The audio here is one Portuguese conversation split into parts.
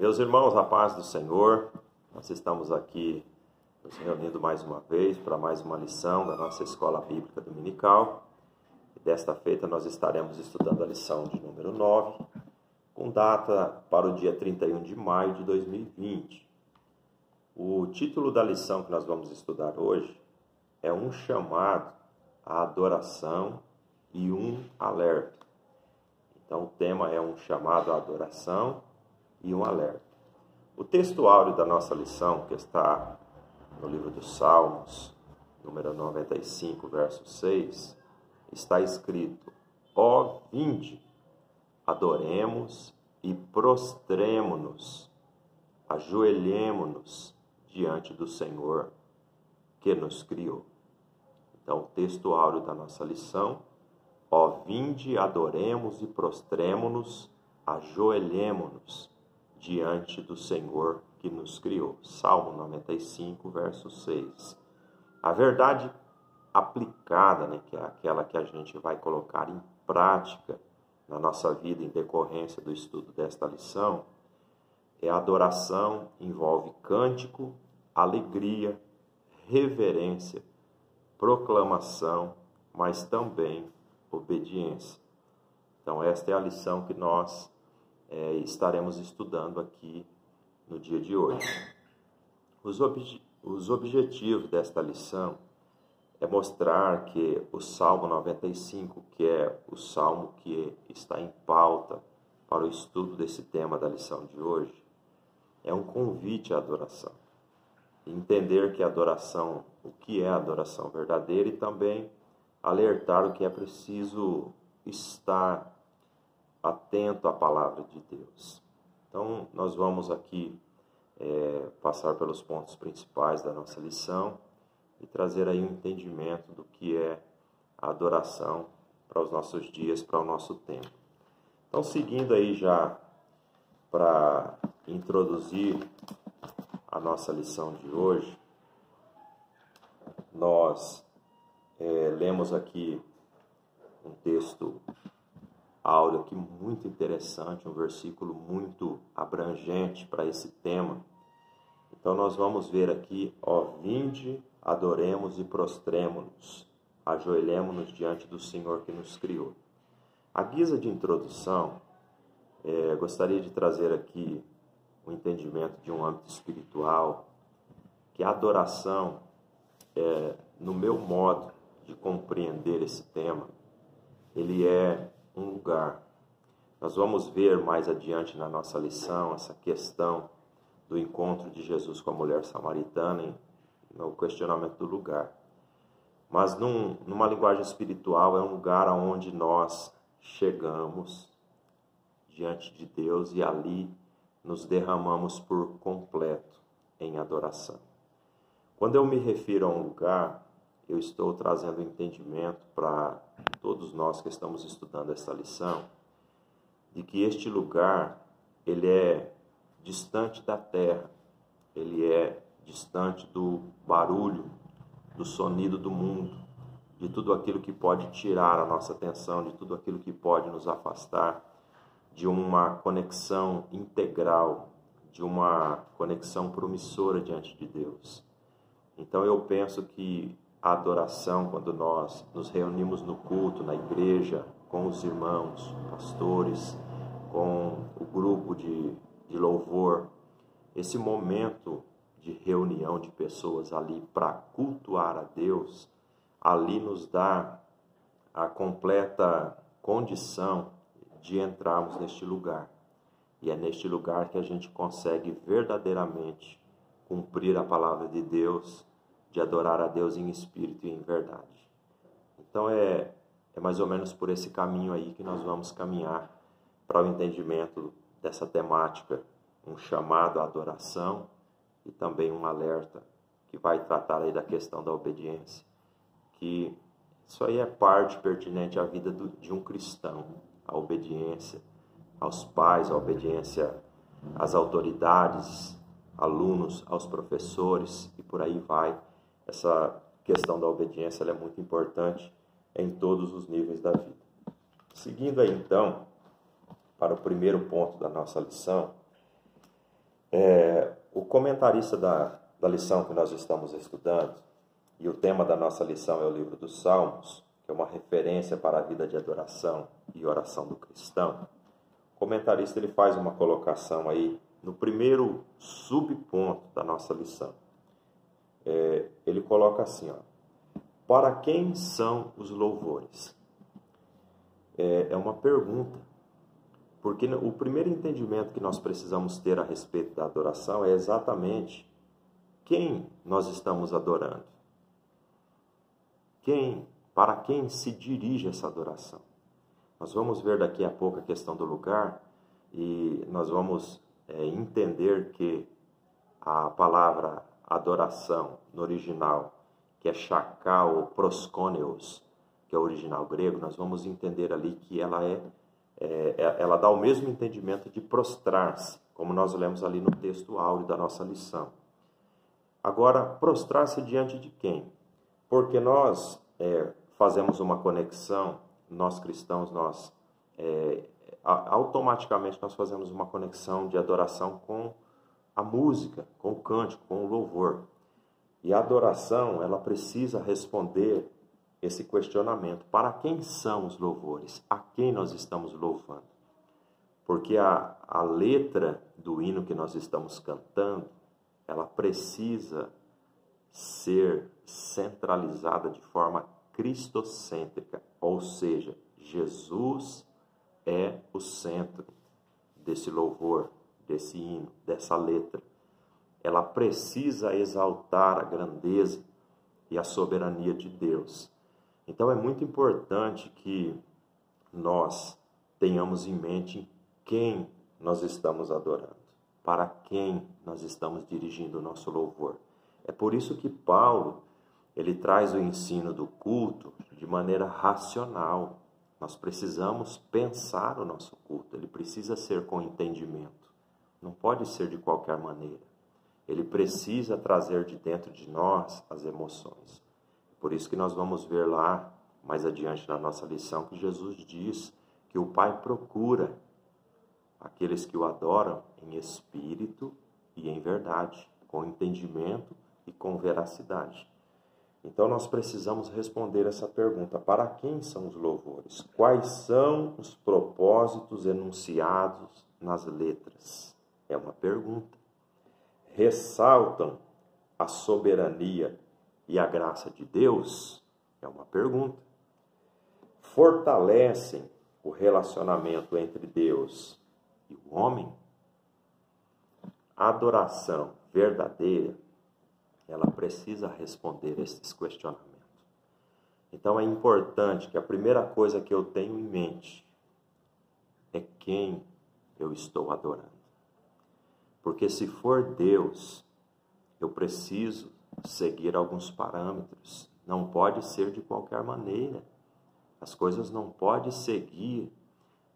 Meus irmãos, a paz do Senhor, nós estamos aqui nos reunindo mais uma vez para mais uma lição da nossa Escola Bíblica Dominical. E desta feita nós estaremos estudando a lição de número 9, com data para o dia 31 de maio de 2020. O título da lição que nós vamos estudar hoje é um chamado à adoração e um alerta. Então o tema é um chamado à adoração e um alerta. O texto áureo da nossa lição, que está no livro dos Salmos, número 95, verso 6, está escrito: Ó vinde, adoremos e prostremo-nos, ajoelhemo-nos diante do Senhor que nos criou. Então, o texto áureo da nossa lição: Ó vinde, adoremos e prostremo-nos, ajoelhemo-nos diante do Senhor que nos criou. Salmo 95, verso 6. A verdade aplicada, que é aquela que a gente vai colocar em prática na nossa vida em decorrência do estudo desta lição, é a adoração, envolve cântico, alegria, reverência, proclamação, mas também obediência. Então, esta é a lição que nós estaremos estudando aqui no dia de hoje. Os objetivos desta lição é mostrar que o Salmo 95, que é o salmo que está em pauta para o estudo desse tema da lição de hoje, é um convite à adoração. Entender que a adoração, o que é a adoração verdadeira, e também alertar o que é preciso estar atento à palavra de Deus. Então, nós vamos aqui passar pelos pontos principais da nossa lição e trazer aí um entendimento do que é a adoração para os nossos dias, para o nosso tempo. Então, seguindo aí já para introduzir a nossa lição de hoje, nós lemos aqui um texto áureo aqui muito interessante, um versículo muito abrangente para esse tema. Então nós vamos ver aqui: ó vinde, adoremos e prostremo-nos, ajoelhemo-nos diante do Senhor que nos criou. À guisa de introdução, gostaria de trazer aqui o entendimento de um âmbito espiritual, que a adoração, no meu modo de compreender esse tema, ele é um lugar. Nós vamos ver mais adiante na nossa lição essa questão do encontro de Jesus com a mulher samaritana no questionamento do lugar. Mas numa linguagem espiritual, é um lugar onde nós chegamos diante de Deus e ali nos derramamos por completo em adoração. Quando eu me refiro a um lugar, eu estou trazendo entendimento para todos nós que estamos estudando essa lição, de que este lugar, ele é distante da terra, ele é distante do barulho, do sonido do mundo, de tudo aquilo que pode tirar a nossa atenção, de tudo aquilo que pode nos afastar de uma conexão integral, de uma conexão promissora diante de Deus. Então eu penso que a adoração, quando nós nos reunimos no culto, na igreja, com os irmãos, pastores, com o grupo de louvor, esse momento de reunião de pessoas ali para cultuar a Deus, ali nos dá a completa condição de entrarmos neste lugar. E é neste lugar que a gente consegue verdadeiramente cumprir a palavra de Deus, de adorar a Deus em espírito e em verdade. Então é mais ou menos por esse caminho aí que nós vamos caminhar para o entendimento dessa temática, um chamado à adoração e também um alerta que vai tratar aí da questão da obediência, que isso aí é parte pertinente à vida de um cristão, a obediência aos pais, a obediência às autoridades, alunos, aos professores e por aí vai. Essa questão da obediência ela é muito importante em todos os níveis da vida. Seguindo aí então para o primeiro ponto da nossa lição, O comentarista da lição que nós estamos estudando, e o tema da nossa lição é o livro dos Salmos, que é uma referência para a vida de adoração e oração do cristão. O comentarista ele faz uma colocação aí no primeiro subponto da nossa lição. Ele coloca assim, ó: para quem são os louvores? É uma pergunta, porque o primeiro entendimento que nós precisamos ter a respeito da adoração é exatamente quem nós estamos adorando. Para quem se dirige essa adoração? Nós vamos ver daqui a pouco a questão do lugar e nós vamos entender que a palavra adoração no original, que é shakal ou proskonios, que é o original grego, nós vamos entender ali que ela dá o mesmo entendimento de prostrar-se, como nós lemos ali no texto áureo da nossa lição. Agora, prostrar-se diante de quem? Porque nós fazemos uma conexão, nós cristãos, automaticamente nós fazemos uma conexão de adoração com a música, com o cântico, com o louvor. E a adoração, ela precisa responder esse questionamento: para quem são os louvores? A quem nós estamos louvando? Porque a letra do hino que nós estamos cantando, ela precisa ser centralizada de forma cristocêntrica, ou seja, Jesus é o centro desse louvor, desse hino, dessa letra. Ela precisa exaltar a grandeza e a soberania de Deus. Então é muito importante que nós tenhamos em mente quem nós estamos adorando, para quem nós estamos dirigindo o nosso louvor. É por isso que Paulo, ele traz o ensino do culto de maneira racional. Nós precisamos pensar o nosso culto, ele precisa ser com entendimento, não pode ser de qualquer maneira. Ele precisa trazer de dentro de nós as emoções. Por isso que nós vamos ver lá, mais adiante na nossa lição, que Jesus diz que o Pai procura aqueles que o adoram em espírito e em verdade, com entendimento e com veracidade. Então nós precisamos responder essa pergunta: para quem são os louvores? Quais são os propósitos enunciados nas letras? É uma pergunta. Ressaltam a soberania e a graça de Deus? É uma pergunta. Fortalecem o relacionamento entre Deus e o homem? A adoração verdadeira, ela precisa responder esses questionamentos. Então é importante que a primeira coisa que eu tenho em mente é quem eu estou adorando. Porque se for Deus, eu preciso seguir alguns parâmetros. Não pode ser de qualquer maneira. As coisas não podem seguir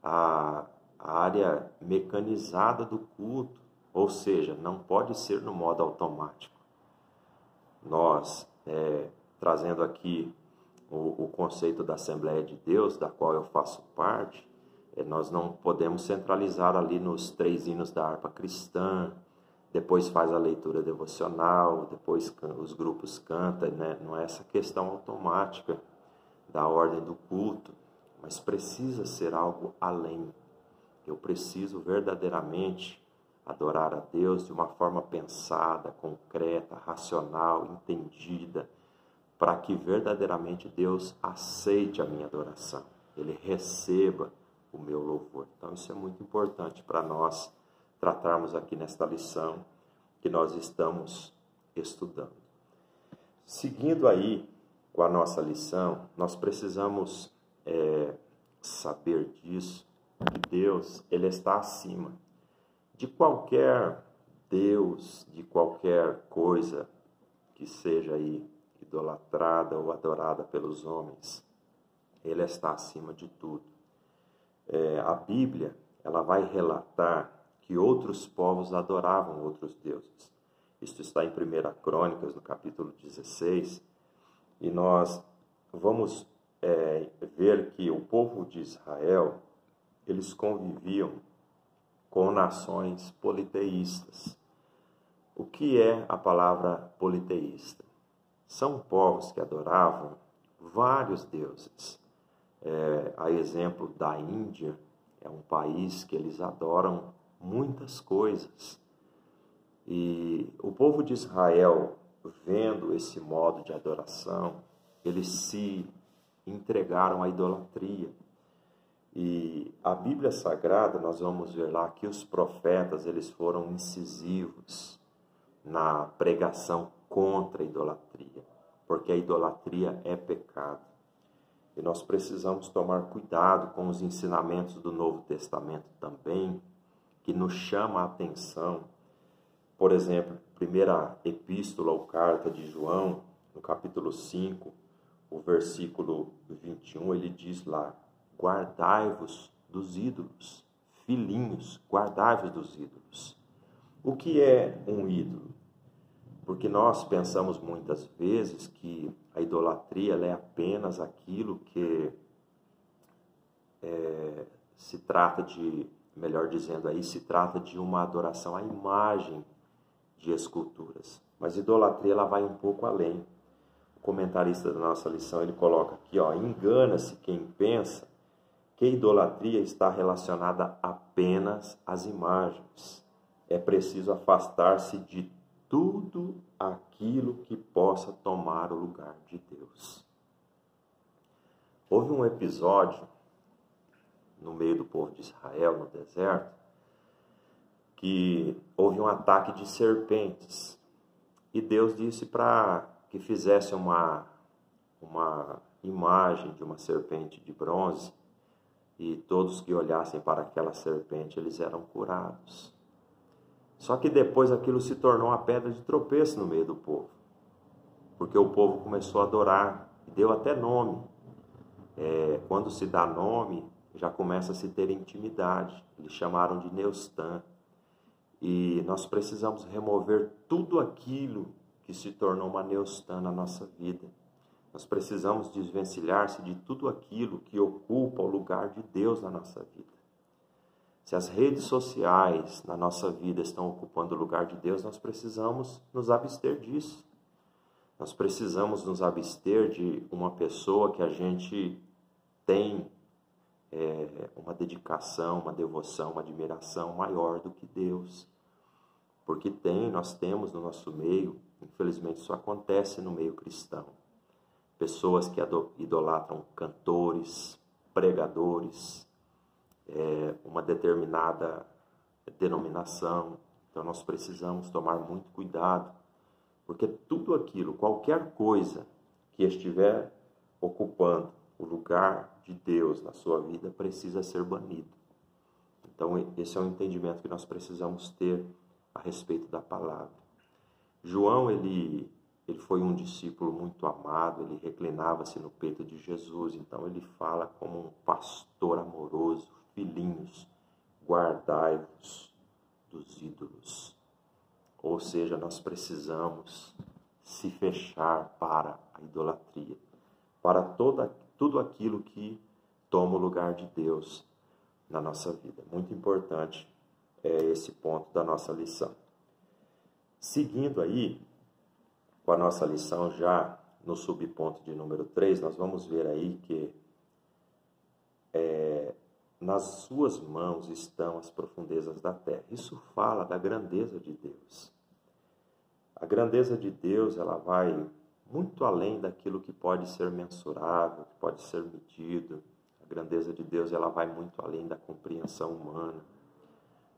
a área mecanizada do culto. Ou seja, não pode ser no modo automático. Nós, trazendo aqui o conceito da Assembleia de Deus, da qual eu faço parte, nós não podemos centralizar ali nos 3 hinos da harpa cristã, depois faz a leitura devocional, depois os grupos cantam, né? Não é essa questão automática da ordem do culto, mas precisa ser algo além. Eu preciso verdadeiramente adorar a Deus de uma forma pensada, concreta, racional, entendida, para que verdadeiramente Deus aceite a minha adoração, Ele receba o meu louvor. Então isso é muito importante para nós tratarmos aqui nesta lição que nós estamos estudando. Seguindo aí com a nossa lição, nós precisamos saber disso, que Deus, Ele está acima de qualquer Deus, de qualquer coisa que seja aí idolatrada ou adorada pelos homens. Ele está acima de tudo. A Bíblia, ela vai relatar que outros povos adoravam outros deuses. Isto está em 1 Crônicas, no capítulo 16, e nós vamos ver que o povo de Israel, eles conviviam com nações politeístas. O que é a palavra politeísta? São povos que adoravam vários deuses. A exemplo da Índia, é um país que eles adoram muitas coisas. E o povo de Israel, vendo esse modo de adoração, eles se entregaram à idolatria. E a Bíblia Sagrada, nós vamos ver lá que os profetas, eles foram incisivos na pregação contra a idolatria, porque a idolatria é pecado. E nós precisamos tomar cuidado com os ensinamentos do Novo Testamento também, que nos chama a atenção. Por exemplo, primeira epístola ou carta de João, no capítulo 5, o versículo 21, ele diz lá: guardai-vos dos ídolos, filhinhos, guardai-vos dos ídolos. O que é um ídolo? Porque nós pensamos muitas vezes que a idolatria é apenas aquilo que se trata de, melhor dizendo aí, se trata de uma adoração à imagem de esculturas. Mas idolatria ela vai um pouco além. O comentarista da nossa lição, ele coloca aqui, engana-se quem pensa que a idolatria está relacionada apenas às imagens. É preciso afastar-se de tudo aquilo que possa tomar o lugar de Deus. Houve um episódio no meio do povo de Israel, no deserto, que houve um ataque de serpentes. E Deus disse para que fizesse uma imagem de uma serpente de bronze, e todos que olhassem para aquela serpente, eles eram curados. Só que depois aquilo se tornou uma pedra de tropeço no meio do povo, porque o povo começou a adorar, e deu até nome. Quando se dá nome, já começa a se ter intimidade. Eles chamaram de Neustã. E nós precisamos remover tudo aquilo que se tornou uma Neustã na nossa vida. Nós precisamos desvencilhar-se de tudo aquilo que ocupa o lugar de Deus na nossa vida. Se as redes sociais na nossa vida estão ocupando o lugar de Deus, nós precisamos nos abster disso. Nós precisamos nos abster de uma pessoa que a gente tem uma dedicação, uma devoção, uma admiração maior do que Deus. Porque nós temos no nosso meio, infelizmente isso acontece no meio cristão, pessoas que idolatram cantores, pregadores, uma determinada denominação. Então nós precisamos tomar muito cuidado, porque tudo aquilo, qualquer coisa que estiver ocupando o lugar de Deus na sua vida precisa ser banido. Então esse é um entendimento que nós precisamos ter a respeito da palavra. João, ele foi um discípulo muito amado, ele reclinava-se no peito de Jesus, então ele fala como um pastor amoroso: filhinhos, guardai-vos dos ídolos. Ou seja, nós precisamos se fechar para a idolatria, para tudo aquilo que toma o lugar de Deus na nossa vida. Muito importante esse ponto da nossa lição. Seguindo aí com a nossa lição, já no subponto de número 3, nós vamos ver aí que nas suas mãos estão as profundezas da terra. Isso fala da grandeza de Deus. A grandeza de Deus, ela vai muito além daquilo que pode ser mensurável, que pode ser medido. A grandeza de Deus, ela vai muito além da compreensão humana.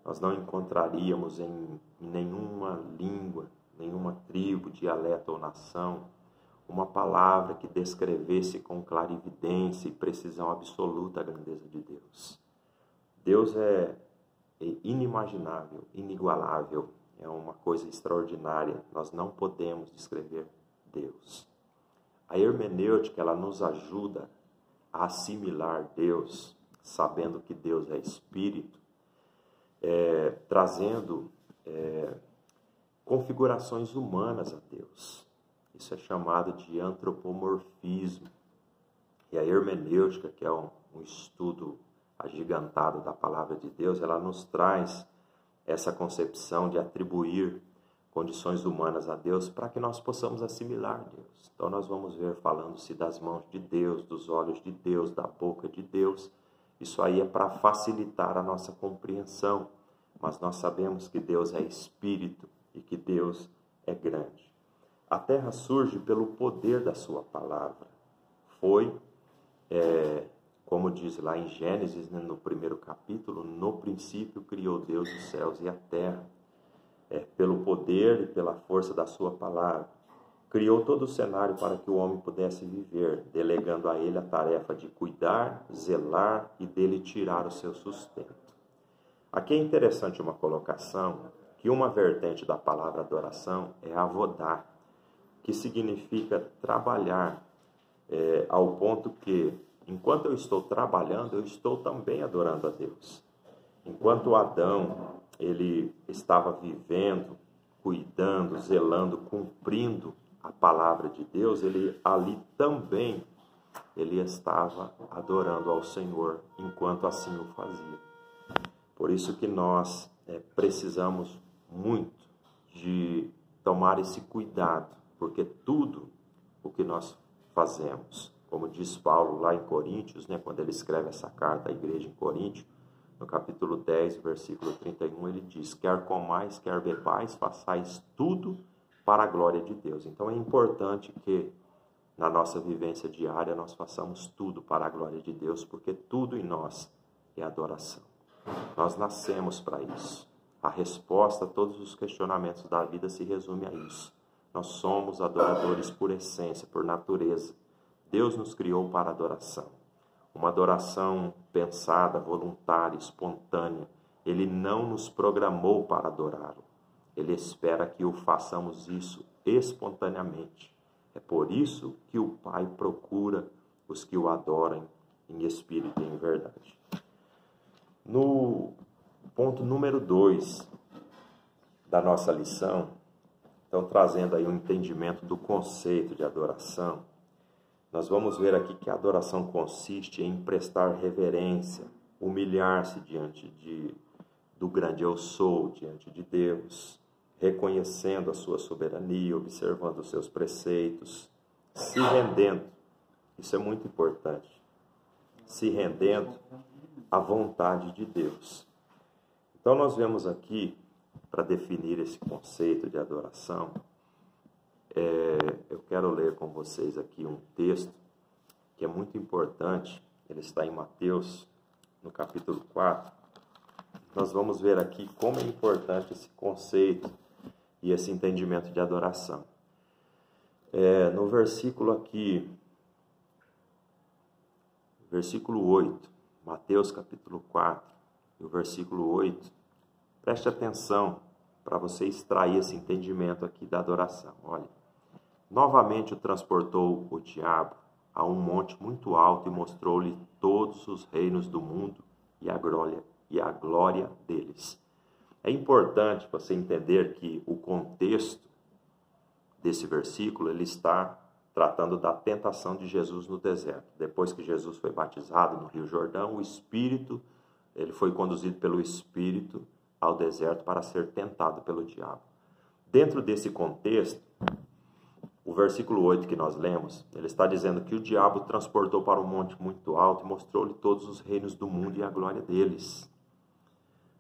Nós não encontraríamos em nenhuma língua, nenhuma tribo, dialeto ou nação, uma palavra que descrevesse com clarividência e precisão absoluta a grandeza de Deus. Deus é inimaginável, inigualável, é uma coisa extraordinária. Nós não podemos descrever Deus. A hermenêutica, ela nos ajuda a assimilar Deus, sabendo que Deus é Espírito, trazendo configurações humanas a Deus. Isso é chamado de antropomorfismo. E a hermenêutica, que é um estudo agigantado da palavra de Deus, ela nos traz essa concepção de atribuir condições humanas a Deus para que nós possamos assimilar Deus. Então nós vamos ver falando-se das mãos de Deus, dos olhos de Deus, da boca de Deus. Isso aí é para facilitar a nossa compreensão, mas nós sabemos que Deus é Espírito e que Deus é grande. A terra surge pelo poder da sua palavra. Foi, como diz lá em Gênesis, né, no primeiro capítulo, no princípio criou Deus os céus e a terra. Pelo poder e pela força da sua palavra. Criou todo o cenário para que o homem pudesse viver, delegando a ele a tarefa de cuidar, zelar e dele tirar o seu sustento. Aqui é interessante uma colocação, que uma vertente da palavra adoração é avodar, que significa trabalhar, ao ponto que, enquanto eu estou trabalhando, eu estou também adorando a Deus. Enquanto Adão ele estava vivendo, cuidando, zelando, cumprindo a palavra de Deus, ele ali também ele estava adorando ao Senhor, enquanto assim o fazia. Por isso que nós precisamos muito de tomar esse cuidado, porque tudo o que nós fazemos, como diz Paulo lá em Coríntios, né, quando ele escreve essa carta à igreja em Coríntios, no capítulo 10, versículo 31, ele diz: quer comais, quer bebais, façais tudo para a glória de Deus. Então é importante que na nossa vivência diária nós façamos tudo para a glória de Deus, porque tudo em nós é adoração. Nós nascemos para isso. A resposta a todos os questionamentos da vida se resume a isso. Nós somos adoradores por essência, por natureza. Deus nos criou para adoração. Uma adoração pensada, voluntária, espontânea. Ele não nos programou para adorá-lo. Ele espera que o façamos isso espontaneamente. É por isso que o Pai procura os que o adorem em espírito e em verdade. No ponto número 2 da nossa lição, então trazendo aí um entendimento do conceito de adoração, nós vamos ver aqui que a adoração consiste em prestar reverência, humilhar-se diante do grande eu sou, diante de Deus, reconhecendo a sua soberania, observando os seus preceitos, se rendendo, isso é muito importante, se rendendo à vontade de Deus. Então nós vemos aqui, para definir esse conceito de adoração, eu quero ler com vocês aqui um texto que é muito importante. Ele está em Mateus, no capítulo 4. Nós vamos ver aqui como é importante esse conceito e esse entendimento de adoração. No versículo aqui, versículo 8, Mateus capítulo 4, e o versículo 8, preste atenção para você extrair esse entendimento aqui da adoração. Olha. Novamente o transportou o diabo a um monte muito alto e mostrou-lhe todos os reinos do mundo e a glória deles. É importante você entender que o contexto desse versículo ele está tratando da tentação de Jesus no deserto. Depois que Jesus foi batizado no Rio Jordão, ele foi conduzido pelo Espírito ao deserto para ser tentado pelo diabo. Dentro desse contexto, o versículo 8 que nós lemos, ele está dizendo que o diabo transportou para um monte muito alto e mostrou-lhe todos os reinos do mundo e a glória deles.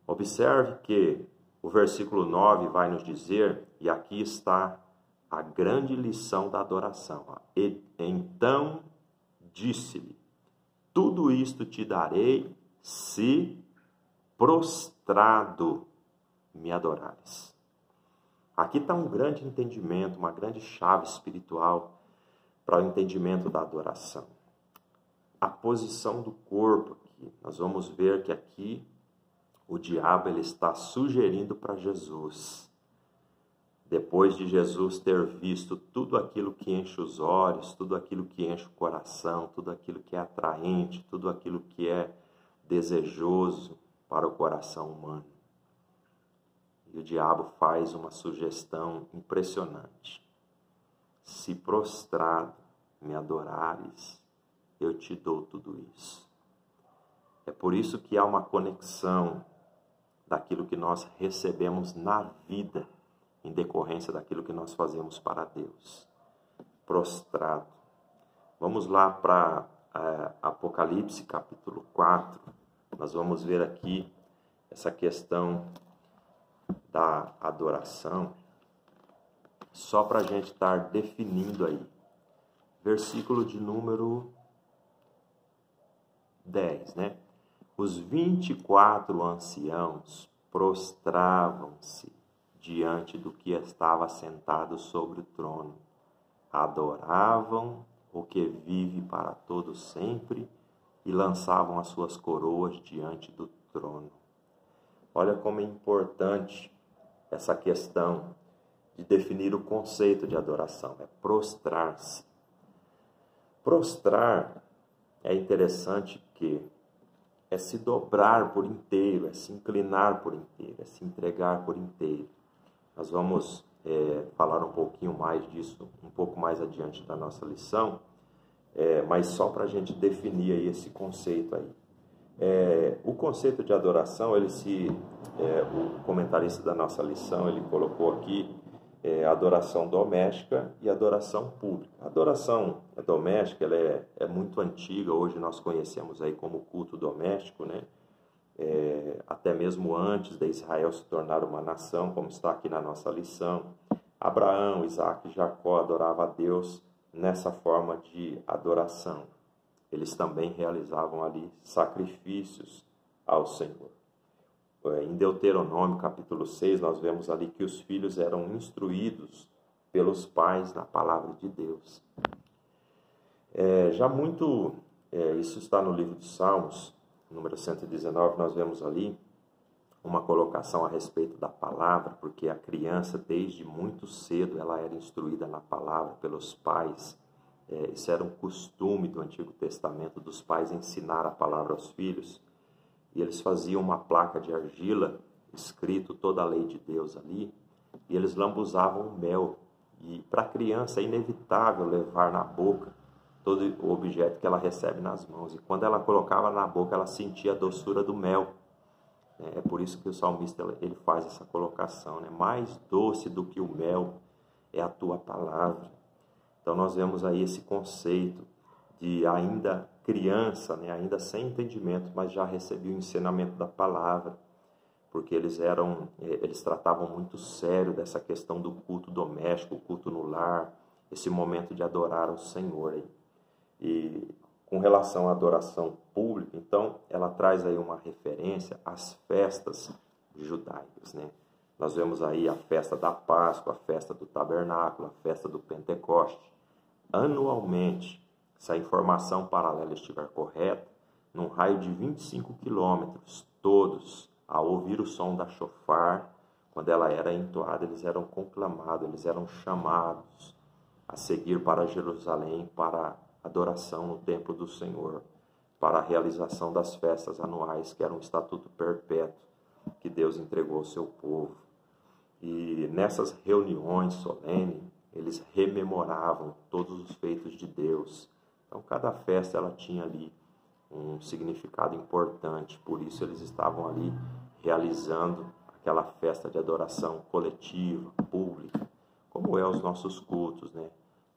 Observe que o versículo 9 vai nos dizer, e aqui está a grande lição da adoração. E então disse-lhe: tudo isto te darei se prostrado me adorares. Aqui está um grande entendimento, uma grande chave espiritual para o entendimento da adoração. A posição do corpo aqui. Nós vamos ver que aqui o diabo ele está sugerindo para Jesus, depois de Jesus ter visto tudo aquilo que enche os olhos, tudo aquilo que enche o coração, tudo aquilo que é atraente, tudo aquilo que é desejoso para o coração humano. E o diabo faz uma sugestão impressionante. Se prostrado me adorares, eu te dou tudo isso. É por isso que há uma conexão daquilo que nós recebemos na vida em decorrência daquilo que nós fazemos para Deus. Prostrado. Vamos lá para Apocalipse, capítulo 4. Nós vamos ver aqui essa questão da adoração, só para a gente estar definindo aí. Versículo de número 10, né? Os 24 anciãos prostravam-se diante do que estava sentado sobre o trono. Adoravam o que vive para todo sempre e lançavam as suas coroas diante do trono. Olha como é importante essa questão de definir o conceito de adoração, é prostrar-se. Prostrar é interessante que é se dobrar por inteiro, é se inclinar por inteiro, é se entregar por inteiro. Nós vamos falar um pouquinho mais disso, um pouco mais adiante da nossa lição, mas só para a gente definir aí esse conceito aí. O conceito de adoração, o comentarista da nossa lição, ele colocou aqui adoração doméstica e adoração pública. A adoração doméstica ela é muito antiga, hoje nós conhecemos aí como culto doméstico, né? Até mesmo antes de Israel se tornar uma nação, como está aqui na nossa lição. Abraão, Isaac e Jacó adoravam a Deus nessa forma de adoração. Eles também realizavam ali sacrifícios ao Senhor. Em Deuteronômio, capítulo 6, nós vemos ali que os filhos eram instruídos pelos pais na palavra de Deus. Isso está no livro dos Salmos, número 119, nós vemos ali uma colocação a respeito da palavra, porque a criança, desde muito cedo, ela era instruída na palavra pelos pais. Isso era um costume do Antigo Testamento, dos pais ensinar a palavra aos filhos. E eles faziam uma placa de argila, escrito toda a lei de Deus ali, e eles lambuzavam o mel. E para a criança é inevitável levar na boca todo o objeto que ela recebe nas mãos. E quando ela colocava na boca, ela sentia a doçura do mel. É por isso que o salmista ele faz essa colocação, né? Mais doce do que o mel é a tua palavra. Então nós vemos aí esse conceito de ainda criança, né? Ainda sem entendimento, mas já recebia o ensinamento da palavra, porque eles tratavam muito sério dessa questão do culto doméstico, o culto no lar, esse momento de adorar ao Senhor aí. E com relação à adoração pública, então, ela traz aí uma referência às festas judaicas, né? Nós vemos aí a festa da Páscoa, a festa do Tabernáculo, a festa do Pentecoste. Anualmente, se a informação paralela estiver correta, num raio de 25 quilômetros, todos, ao ouvir o som da chofar, quando ela era entoada, eles eram conclamados, eles eram chamados a seguir para Jerusalém, para adoração no templo do Senhor, para a realização das festas anuais, que era um estatuto perpétuo que Deus entregou ao seu povo. E nessas reuniões solenes, eles rememoravam todos os feitos de Deus. Então, cada festa ela tinha ali um significado importante, por isso eles estavam ali realizando aquela festa de adoração coletiva, pública, como é os nossos cultos, né?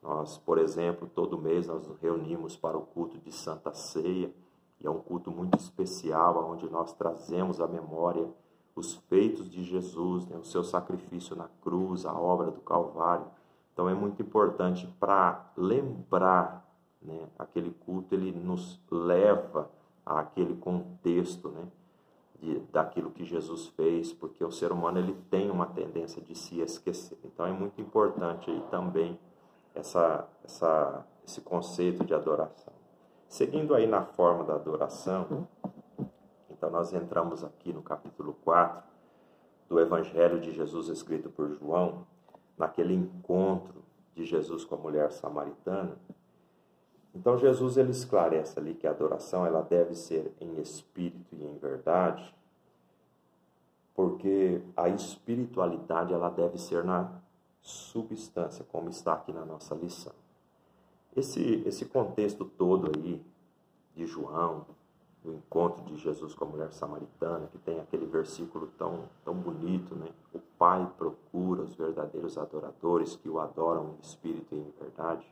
Nós, por exemplo, todo mês nós nos reunimos para o culto de Santa Ceia, e é um culto muito especial, onde nós trazemos à memória os feitos de Jesus, né? O seu sacrifício na cruz, a obra do Calvário. Então é muito importante para lembrar, né? Aquele culto, ele nos leva àquele contexto, né? Daquilo que Jesus fez, porque o ser humano ele tem uma tendência de se esquecer. Então é muito importante aí também esse conceito de adoração. Seguindo aí na forma da adoração, então nós entramos aqui no capítulo 4 do Evangelho de Jesus escrito por João, naquele encontro de Jesus com a mulher samaritana. Então Jesus ele esclarece ali que a adoração ela deve ser em espírito e em verdade, porque a espiritualidade ela deve ser na substância, como está aqui na nossa lição. Esse contexto todo aí de João, do encontro de Jesus com a mulher samaritana, que tem aquele versículo tão bonito, né? O Pai procura os verdadeiros adoradores que o adoram em espírito e em verdade.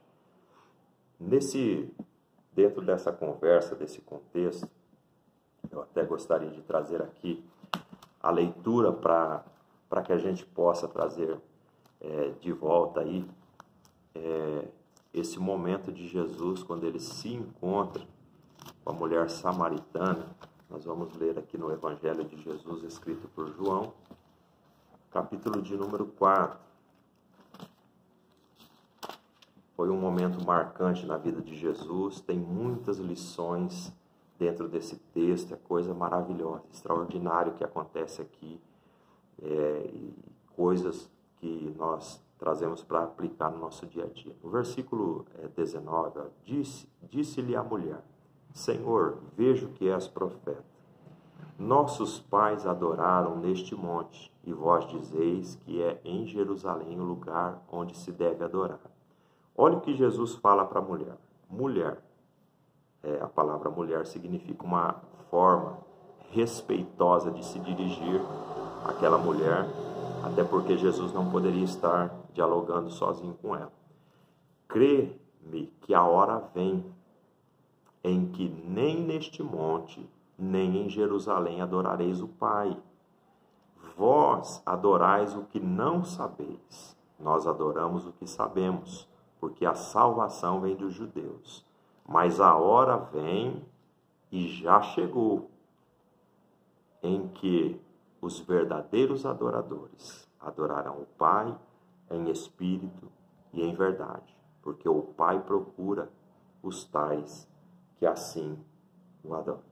Dentro dessa conversa, desse contexto, eu até gostaria de trazer aqui a leitura para que a gente possa trazer de volta aí esse momento de Jesus, quando ele se encontra com a mulher samaritana. Nós vamos ler aqui no Evangelho de Jesus, escrito por João, capítulo de número 4. Foi um momento marcante na vida de Jesus, tem muitas lições dentro desse texto, é coisa maravilhosa, extraordinário que acontece aqui, e coisas que nós trazemos para aplicar no nosso dia a dia. No versículo 19, disse-lhe a mulher: Senhor, vejo que és profeta. Nossos pais adoraram neste monte, e vós dizeis que é em Jerusalém o lugar onde se deve adorar. Olha o que Jesus fala para a mulher. Mulher. A palavra mulher significa uma forma respeitosa de se dirigir àquela mulher, até porque Jesus não poderia estar dialogando sozinho com ela. Crê-me que a hora vem em que nem neste monte, nem em Jerusalém adorareis o Pai. Vós adorais o que não sabeis, nós adoramos o que sabemos, porque a salvação vem dos judeus. Mas a hora vem, e já chegou, em que os verdadeiros adoradores adorarão o Pai em espírito e em verdade, porque o Pai procura os tais que assim o adoram.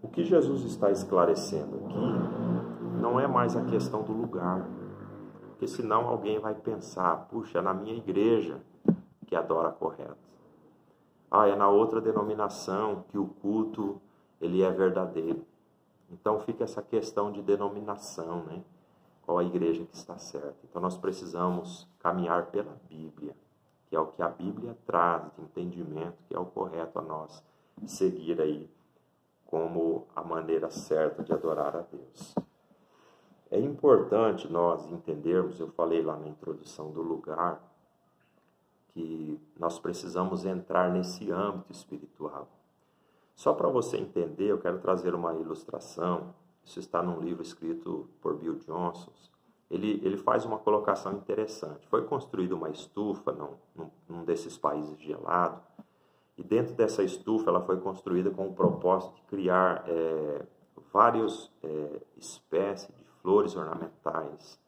O que Jesus está esclarecendo aqui não é mais a questão do lugar, porque senão alguém vai pensar, puxa, é na minha igreja que adora correto. É na outra denominação que o culto ele é verdadeiro. Então fica essa questão de denominação, né? Qual a igreja que está certa. Então nós precisamos caminhar pela Bíblia, que é o que a Bíblia traz de entendimento, que é o correto a nós seguir aí como a maneira certa de adorar a Deus. É importante nós entendermos, eu falei lá na introdução do lugar, que nós precisamos entrar nesse âmbito espiritual. Só para você entender, eu quero trazer uma ilustração. Isso está num livro escrito por Bill Johnson. Ele faz uma colocação interessante. Foi construída uma estufa num desses países gelados, e dentro dessa estufa ela foi construída com o propósito de criar várias espécies de flores ornamentais.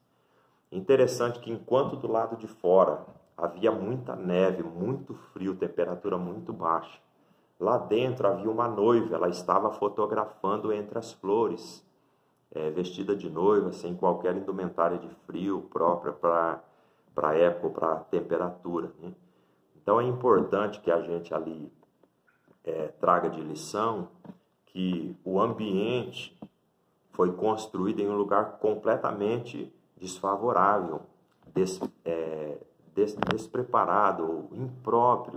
Interessante que enquanto do lado de fora havia muita neve, muito frio, temperatura muito baixa, lá dentro havia uma noiva, ela estava fotografando entre as flores, vestida de noiva, sem qualquer indumentária de frio própria para a época, para a temperatura, né? Então é importante que a gente ali traga de lição que o ambiente foi construído em um lugar completamente desfavorável, despreparado ou impróprio,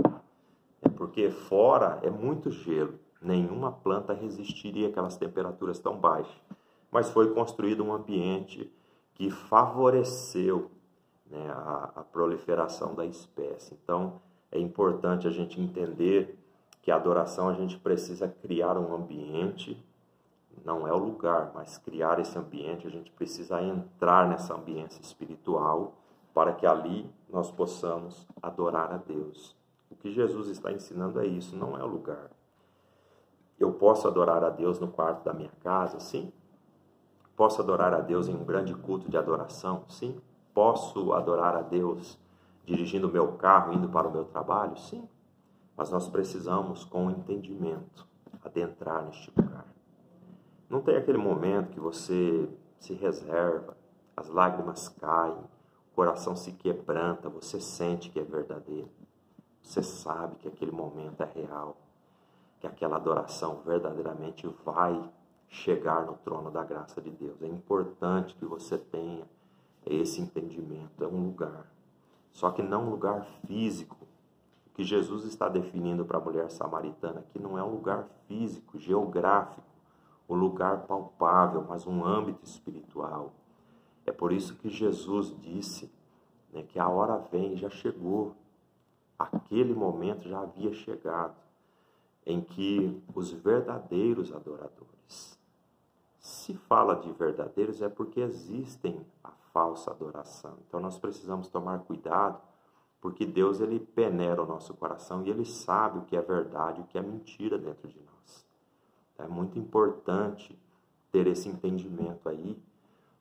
porque fora é muito gelo, nenhuma planta resistiria àquelas temperaturas tão baixas, mas foi construído um ambiente que favoreceu, né, a proliferação da espécie. Então é importante a gente entender que a adoração a gente precisa criar um ambiente, não é o lugar, mas criar esse ambiente, a gente precisa entrar nessa ambiência espiritual para que ali nós possamos adorar a Deus. O que Jesus está ensinando é isso, não é o lugar. Eu posso adorar a Deus no quarto da minha casa? Sim. Posso adorar a Deus em um grande culto de adoração? Sim. Posso adorar a Deus dirigindo o meu carro, indo para o meu trabalho? Sim. Mas nós precisamos, com entendimento, adentrar neste lugar. Não tem aquele momento que você se reserva, as lágrimas caem, o coração se quebranta, você sente que é verdadeiro. Você sabe que aquele momento é real, que aquela adoração verdadeiramente vai chegar no trono da graça de Deus. É importante que você tenha esse entendimento. É um lugar, só que não um lugar físico. O que Jesus está definindo para a mulher samaritana aqui não é um lugar físico, geográfico, um lugar palpável, mas um âmbito espiritual. É por isso que Jesus disse, né, que a hora vem, já chegou. Aquele momento já havia chegado, em que os verdadeiros adoradores, se fala de verdadeiros é porque existem a falsa adoração. Então nós precisamos tomar cuidado, porque Deus ele peneira o nosso coração e ele sabe o que é verdade e o que é mentira dentro de nós. É muito importante ter esse entendimento aí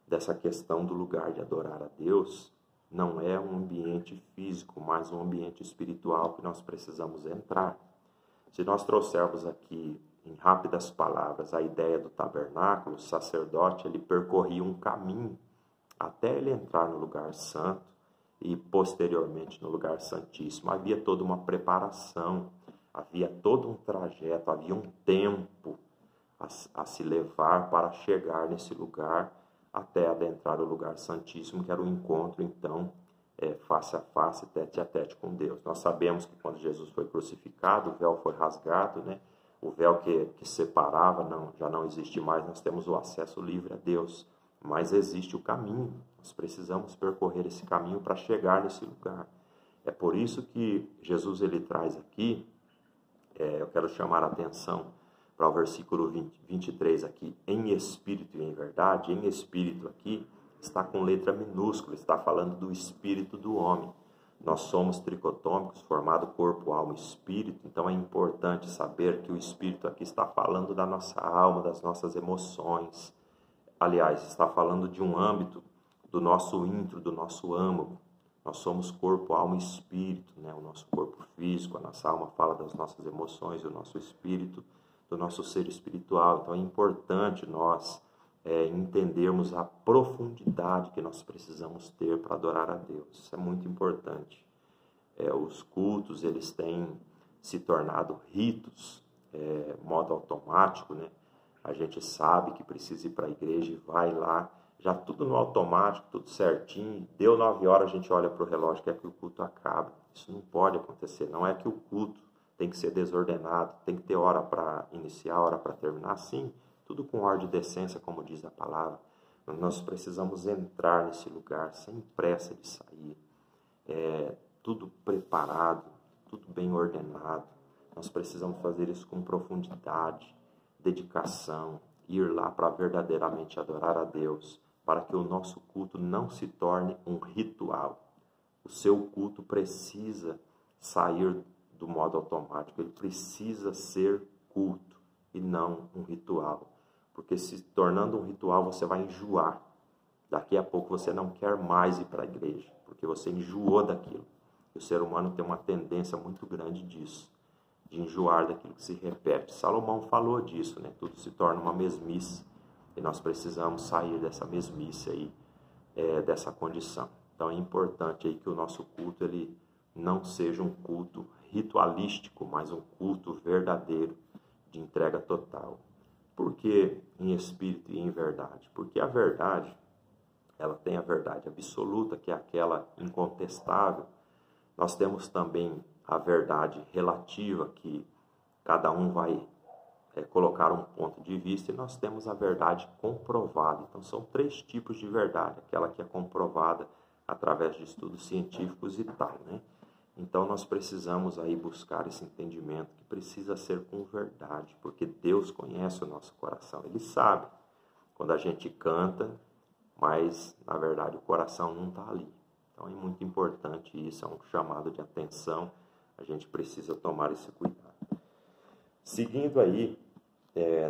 dessa questão do lugar de adorar a Deus. Não é um ambiente físico, mas um ambiente espiritual que nós precisamos entrar. Se nós trouxermos aqui, em rápidas palavras, a ideia do tabernáculo, o sacerdote ele percorria um caminho até ele entrar no lugar santo e posteriormente no lugar santíssimo. Havia toda uma preparação, havia todo um trajeto, havia um tempo a se levar para chegar nesse lugar até adentrar o lugar santíssimo, que era o encontro, então, face a face, tete a tete com Deus. Nós sabemos que quando Jesus foi crucificado, o véu foi rasgado, né? O véu que separava já não existe mais, nós temos o acesso livre a Deus. Mas existe o caminho, nós precisamos percorrer esse caminho para chegar nesse lugar. É por isso que Jesus ele traz aqui, eu quero chamar a atenção para o versículo 23 aqui, em espírito e em verdade. Em espírito aqui está com letra minúscula, está falando do espírito do homem. Nós somos tricotômicos, formado corpo, alma e espírito, então é importante saber que o espírito aqui está falando da nossa alma, das nossas emoções. Aliás, está falando de um âmbito do nosso intro, do nosso âmago. Nós somos corpo, alma e espírito, né? O nosso corpo físico, a nossa alma fala das nossas emoções, o nosso espírito do nosso ser espiritual. Então é importante nós entendermos a profundidade que nós precisamos ter para adorar a Deus. Isso é muito importante. Os cultos, eles têm se tornado ritos, modo automático, né? A gente sabe que precisa ir para a igreja e vai lá, já tudo no automático, tudo certinho. Deu 9 horas, a gente olha para o relógio, quer que o culto acabe. Isso não pode acontecer. Não é que o culto tem que ser desordenado, tem que ter hora para iniciar, hora para terminar. Sim, tudo com ordem e decência, como diz a palavra. Mas nós precisamos entrar nesse lugar sem pressa de sair. Tudo preparado, tudo bem ordenado. Nós precisamos fazer isso com profundidade, dedicação, ir lá para verdadeiramente adorar a Deus, para que o nosso culto não se torne um ritual. O seu culto precisa sair do modo automático, ele precisa ser culto e não um ritual. Porque se tornando um ritual você vai enjoar. Daqui a pouco você não quer mais ir para a igreja, porque você enjoou daquilo. E o ser humano tem uma tendência muito grande disso, de enjoar daquilo que se repete. Salomão falou disso, né? Tudo se torna uma mesmice e nós precisamos sair dessa mesmice aí, dessa condição. Então é importante aí que o nosso culto ele não seja um culto ritualístico, mas um culto verdadeiro, de entrega total. Por que em espírito e em verdade? Porque a verdade, ela tem a verdade absoluta, que é aquela incontestável. Nós temos também a verdade relativa, que cada um vai colocar um ponto de vista, e nós temos a verdade comprovada. Então são 3 tipos de verdade, aquela que é comprovada através de estudos científicos e tal, né? Então nós precisamos aí buscar esse entendimento que precisa ser com verdade, porque Deus conhece o nosso coração, Ele sabe quando a gente canta, mas na verdade o coração não está ali. Então é muito importante isso, é um chamado de atenção, a gente precisa tomar esse cuidado. Seguindo aí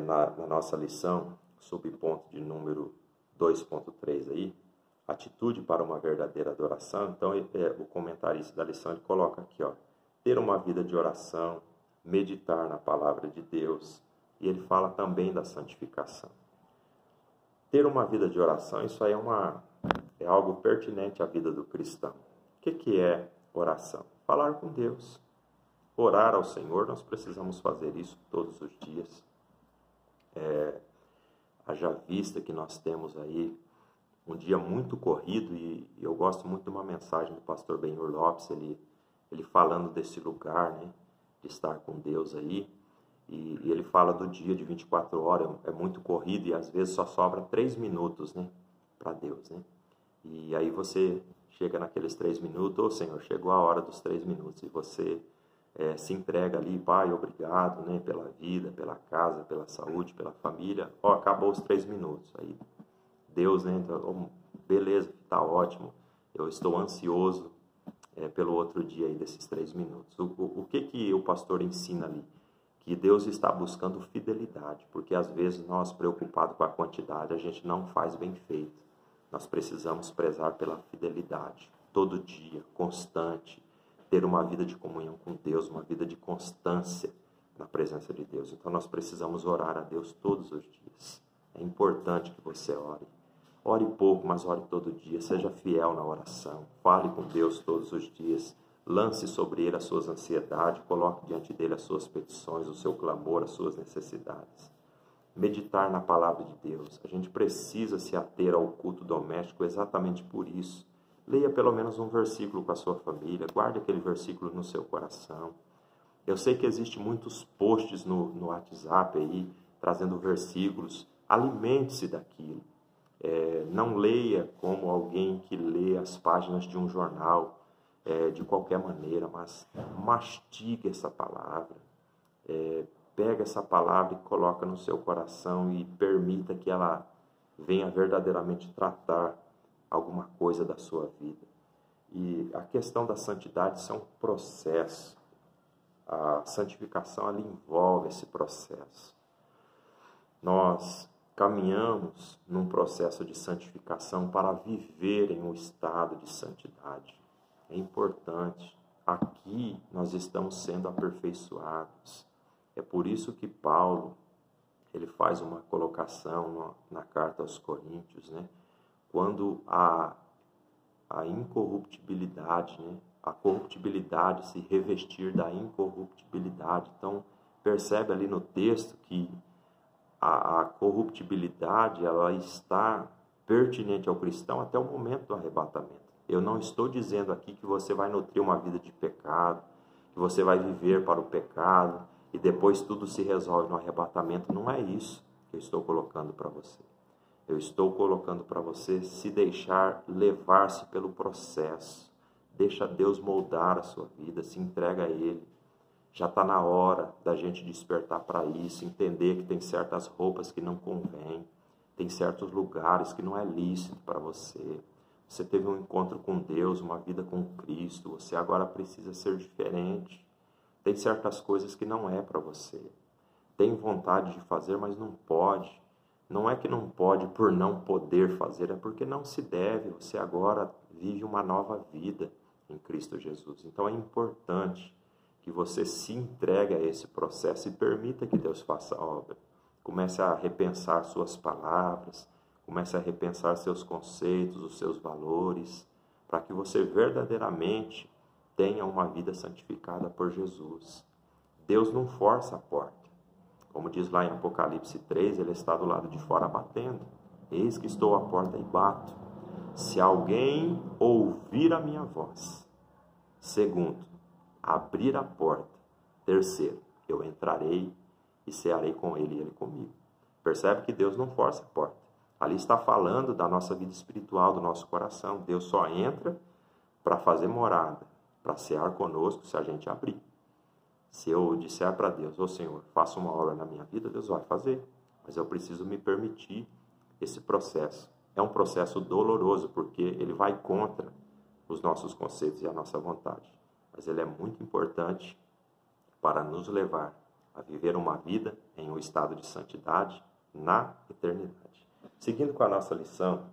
na nossa lição, subponto de número 2.3 aí, atitude para uma verdadeira adoração. Então o comentarista da lição ele coloca aqui, ó, ter uma vida de oração, meditar na palavra de Deus, e ele fala também da santificação. Ter uma vida de oração, isso aí é algo pertinente à vida do cristão. O que é oração? Falar com Deus. Orar ao Senhor, nós precisamos fazer isso todos os dias. Haja vista que nós temos aí um dia muito corrido, e eu gosto muito de uma mensagem do pastor Benhur Lopes, ele falando desse lugar, né, de estar com Deus aí, e ele fala do dia de 24 horas, é muito corrido, e às vezes só sobra 3 minutos, né, para Deus, né? E aí você chega naqueles 3 minutos, ô Senhor, chegou a hora dos 3 minutos, e você se entrega ali, Pai, obrigado, né, pela vida, pela casa, pela saúde, pela família. Ó, acabou os 3 minutos. Aí Deus, né, então, beleza, tá ótimo. Eu estou ansioso pelo outro dia aí desses 3 minutos. O que o pastor ensina ali? Que Deus está buscando fidelidade, porque às vezes nós, preocupados com a quantidade, a gente não faz bem feito. Nós precisamos prezar pela fidelidade, todo dia, constante, ter uma vida de comunhão com Deus, uma vida de constância na presença de Deus. Então nós precisamos orar a Deus todos os dias. É importante que você ore. Ore pouco, mas ore todo dia. Seja fiel na oração. Fale com Deus todos os dias. Lance sobre Ele as suas ansiedades. Coloque diante dEle as suas petições, o seu clamor, as suas necessidades. Meditar na palavra de Deus. A gente precisa se ater ao culto doméstico exatamente por isso. Leia pelo menos um versículo com a sua família. Guarde aquele versículo no seu coração. Eu sei que existem muitos posts no WhatsApp aí, trazendo versículos. Alimente-se daquilo. Não leia como alguém que lê as páginas de um jornal, de qualquer maneira, mas mastigue essa palavra. Pega essa palavra e coloca no seu coração e permita que ela venha verdadeiramente tratar alguma coisa da sua vida. E a questão da santidade, isso é um processo. A santificação, ela envolve esse processo. Nós caminhamos num processo de santificação para viver em um estado de santidade. É importante. Aqui nós estamos sendo aperfeiçoados. É por isso que Paulo, ele faz uma colocação na carta aos Coríntios, né? Quando a incorruptibilidade, né? A corruptibilidade se revestir da incorruptibilidade. Então, percebe ali no texto que a corruptibilidade, ela está pertinente ao cristão até o momento do arrebatamento. Eu não estou dizendo aqui que você vai nutrir uma vida de pecado, que você vai viver para o pecado e depois tudo se resolve no arrebatamento. Não é isso que eu estou colocando para você. Eu estou colocando para você se deixar levar-se pelo processo. Deixa Deus moldar a sua vida, se entrega a Ele. Já está na hora da gente despertar para isso, entender que tem certas roupas que não convêm, tem certos lugares que não é lícito para você. Você teve um encontro com Deus, uma vida com Cristo, você agora precisa ser diferente. Tem certas coisas que não é para você. Tem vontade de fazer, mas não pode. Não é que não pode por não poder fazer, é porque não se deve. Você agora vive uma nova vida em Cristo Jesus. Então é importante que você se entregue a esse processo e permita que Deus faça a obra. Comece a repensar suas palavras, comece a repensar seus conceitos, os seus valores, para que você verdadeiramente tenha uma vida santificada por Jesus. Deus não força a porta. Como diz lá em Apocalipse 3, Ele está do lado de fora batendo. Eis que estou à porta e bato. Se alguém ouvir a minha voz. Segundo, abrir a porta. Terceiro, eu entrarei e cearei com ele e ele comigo. Percebe que Deus não força a porta. Ali está falando da nossa vida espiritual, do nosso coração. Deus só entra para fazer morada, para cear conosco se a gente abrir. Se eu disser para Deus, ô Senhor, faça uma obra na minha vida, Deus vai fazer. Mas eu preciso me permitir esse processo. É um processo doloroso, porque ele vai contra os nossos conceitos e a nossa vontade. Mas ele é muito importante para nos levar a viver uma vida em um estado de santidade na eternidade. Seguindo com a nossa lição,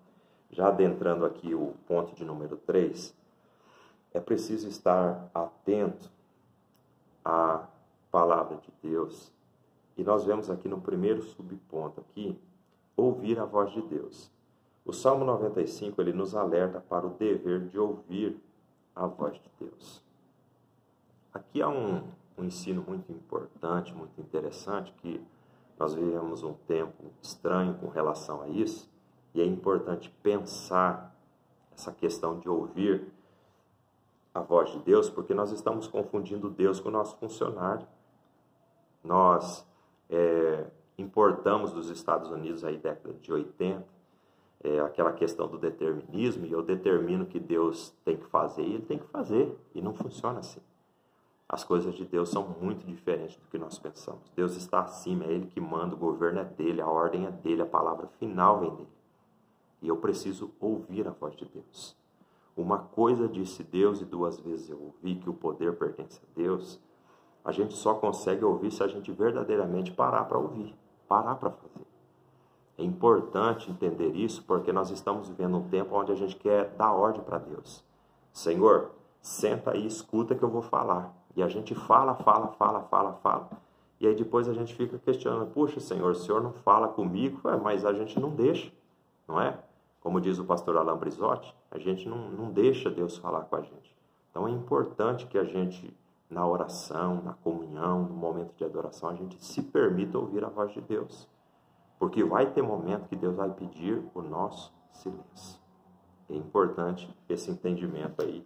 já adentrando aqui o ponto de número 3, é preciso estar atento à palavra de Deus. E nós vemos aqui no primeiro subponto aqui, ouvir a voz de Deus. O Salmo 95, ele nos alerta para o dever de ouvir a voz de Deus. Aqui há um ensino muito importante, muito interessante, que nós vivemos um tempo estranho com relação a isso, e é importante pensar essa questão de ouvir a voz de Deus, porque nós estamos confundindo Deus com o nosso funcionário. Nós importamos dos Estados Unidos aí década de 80 aquela questão do determinismo, e eu determino que Deus tem que fazer, e Ele tem que fazer, e não funciona assim. As coisas de Deus são muito diferentes do que nós pensamos. Deus está acima, é Ele que manda, o governo é dEle, a ordem é dEle, a palavra final vem dEle. E eu preciso ouvir a voz de Deus. Uma coisa disse Deus e 2 vezes eu ouvi, que o poder pertence a Deus. A gente só consegue ouvir se a gente verdadeiramente parar para ouvir, parar para fazer. É importante entender isso, porque nós estamos vivendo um tempo onde a gente quer dar ordem para Deus. Senhor, senta aí, escuta que eu vou falar. E a gente fala. E aí depois a gente fica questionando, puxa, Senhor, o Senhor não fala comigo, mas a gente não deixa, não é? Como diz o pastor Alain Brizotti, a gente não deixa Deus falar com a gente. Então é importante que a gente, na oração, na comunhão, no momento de adoração, a gente se permita ouvir a voz de Deus. Porque vai ter momento que Deus vai pedir o nosso silêncio. É importante esse entendimento aí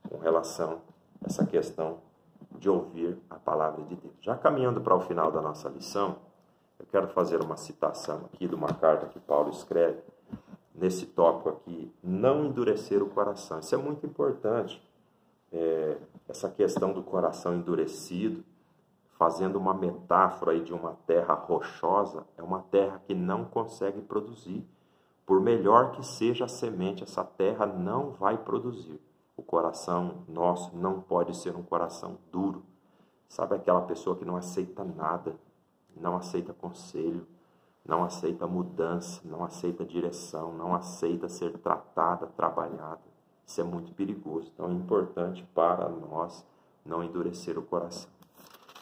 com relação a essa questão de ouvir a palavra de Deus. Já caminhando para o final da nossa lição, eu quero fazer uma citação aqui de uma carta que Paulo escreve nesse tópico aqui, não endurecer o coração. Isso é muito importante, essa questão do coração endurecido, fazendo uma metáfora aí de uma terra rochosa, é uma terra que não consegue produzir. Por melhor que seja a semente, essa terra não vai produzir. O coração nosso não pode ser um coração duro. Sabe aquela pessoa que não aceita nada, não aceita conselho, não aceita mudança, não aceita direção, não aceita ser tratada, trabalhada. Isso é muito perigoso. Então é importante para nós não endurecer o coração.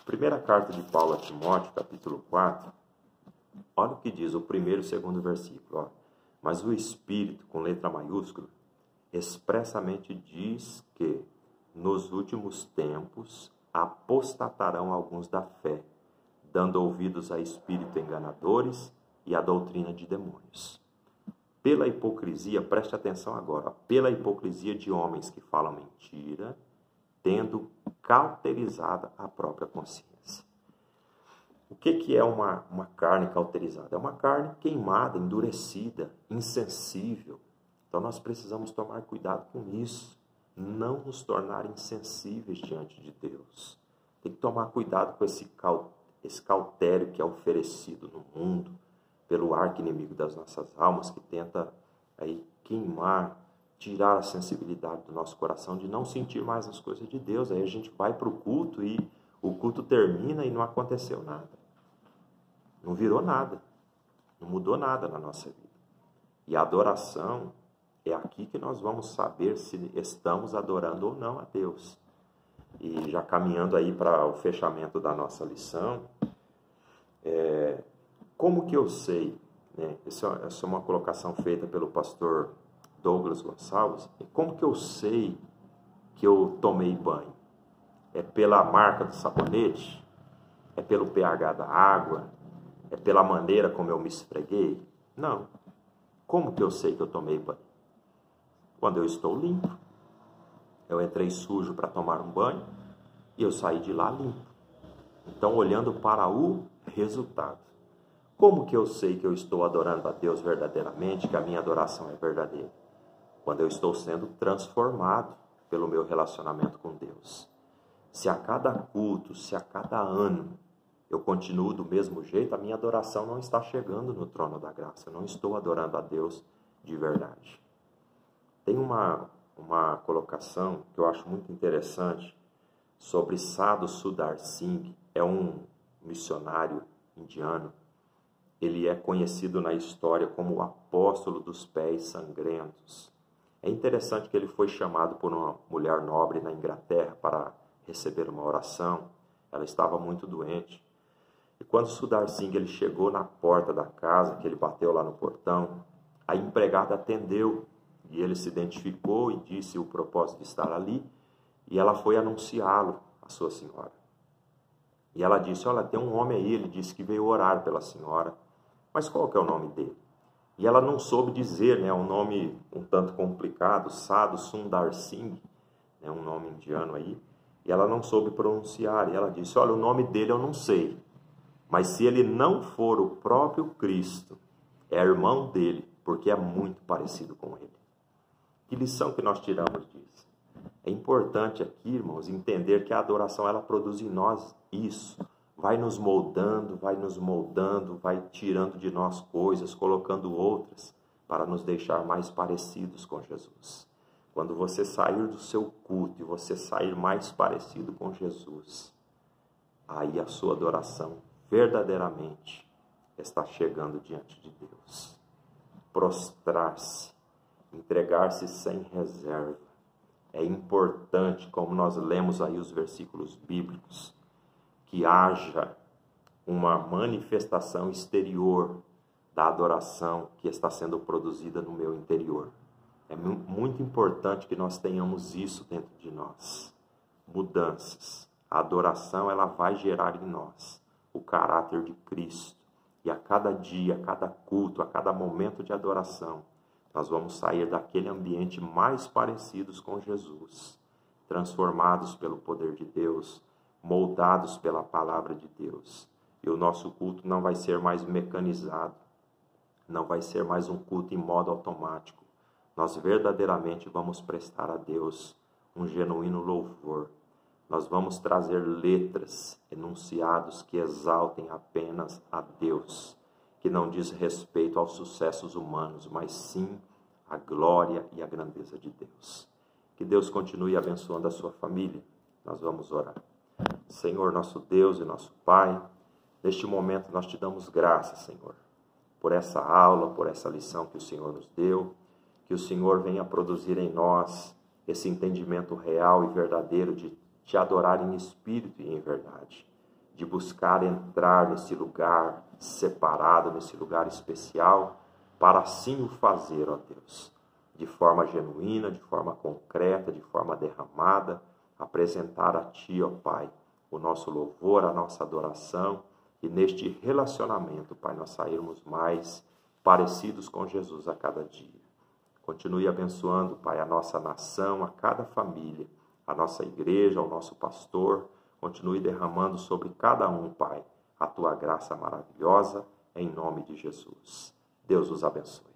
Primeira carta de Paulo a Timóteo, capítulo 4, olha o que diz o primeiro e o segundo versículo. Ó. Mas o Espírito, com letra maiúscula, expressamente diz que nos últimos tempos apostatarão alguns da fé, dando ouvidos a espíritos enganadores e a doutrina de demônios. Pela hipocrisia, preste atenção agora, pela hipocrisia de homens que falam mentira, tendo cauterizada a própria consciência. O que é uma carne cauterizada? É uma carne queimada, endurecida, insensível. Então nós precisamos tomar cuidado com isso, não nos tornar insensíveis diante de Deus. Tem que tomar cuidado com esse cautério que é oferecido no mundo pelo arqui-inimigo das nossas almas, que tenta aí queimar, tirar a sensibilidade do nosso coração de não sentir mais as coisas de Deus. Aí a gente vai para o culto e o culto termina e não aconteceu nada. Não virou nada. Não mudou nada na nossa vida. E a adoração é aqui que nós vamos saber se estamos adorando ou não a Deus. E já caminhando aí para o fechamento da nossa lição, como que eu sei, né? Essa é uma colocação feita pelo pastor Douglas Gonçalves. Como que eu sei que eu tomei banho? É pela marca do sabonete? É pelo pH da água? É pela maneira como eu me esfreguei? Não. Como que eu sei que eu tomei banho? Quando eu estou limpo. Eu entrei sujo para tomar um banho e eu saí de lá limpo. Então, olhando para o resultado. Como que eu sei que eu estou adorando a Deus verdadeiramente, que a minha adoração é verdadeira? Quando eu estou sendo transformado pelo meu relacionamento com Deus. Se a cada culto, se a cada ano eu continuo do mesmo jeito, a minha adoração não está chegando no trono da graça. Eu não estou adorando a Deus de verdade. Tem uma colocação que eu acho muito interessante sobre Sadhu Sundar Singh. É um missionário indiano. Ele é conhecido na história como o apóstolo dos pés sangrentos. É interessante que ele foi chamado por uma mulher nobre na Inglaterra para receber uma oração. Ela estava muito doente. E quando Sundar Singh ele chegou na porta da casa, que ele bateu lá no portão, a empregada atendeu e ele se identificou e disse o propósito de estar ali. E ela foi anunciá-lo à sua senhora. E ela disse, olha, tem um homem aí, ele disse que veio orar pela senhora. Mas qual que é o nome dele? E ela não soube dizer, né, um nome um tanto complicado, Sadhu Sundar Singh, né, um nome indiano aí, e ela não soube pronunciar, e ela disse, olha, o nome dele eu não sei, mas se ele não for o próprio Cristo, é irmão dele, porque é muito parecido com Ele. Que lição que nós tiramos disso? É importante aqui, irmãos, entender que a adoração ela produz em nós isso. Vai nos moldando, vai tirando de nós coisas, colocando outras para nos deixar mais parecidos com Jesus. Quando você sair do seu culto e você sair mais parecido com Jesus, aí a sua adoração verdadeiramente está chegando diante de Deus. Prostrar-se, entregar-se sem reserva. É importante, como nós lemos aí os versículos bíblicos, que haja uma manifestação exterior da adoração que está sendo produzida no meu interior. É muito importante que nós tenhamos isso dentro de nós. Mudanças. A adoração ela vai gerar em nós o caráter de Cristo. E a cada dia, a cada culto, a cada momento de adoração, nós vamos sair daquele ambiente mais parecidos com Jesus, transformados pelo poder de Deus, moldados pela palavra de Deus. E o nosso culto não vai ser mais mecanizado, não vai ser mais um culto em modo automático. Nós verdadeiramente vamos prestar a Deus um genuíno louvor. Nós vamos trazer letras, enunciados que exaltem apenas a Deus, que não diz respeito aos sucessos humanos, mas sim a glória e a grandeza de Deus. Que Deus continue abençoando a sua família. Nós vamos orar. Senhor, nosso Deus e nosso Pai, neste momento nós te damos graças, Senhor, por essa aula, por essa lição que o Senhor nos deu, que o Senhor venha produzir em nós esse entendimento real e verdadeiro de te adorar em espírito e em verdade, de buscar entrar nesse lugar separado, nesse lugar especial, para assim o fazer, ó Deus, de forma genuína, de forma concreta, de forma derramada, apresentar a Ti, ó Pai, o nosso louvor, a nossa adoração, e neste relacionamento, Pai, nós sairmos mais parecidos com Jesus a cada dia. Continue abençoando, Pai, a nossa nação, a cada família, a nossa igreja, o nosso pastor. Continue derramando sobre cada um, Pai, a Tua graça maravilhosa, em nome de Jesus. Deus os abençoe.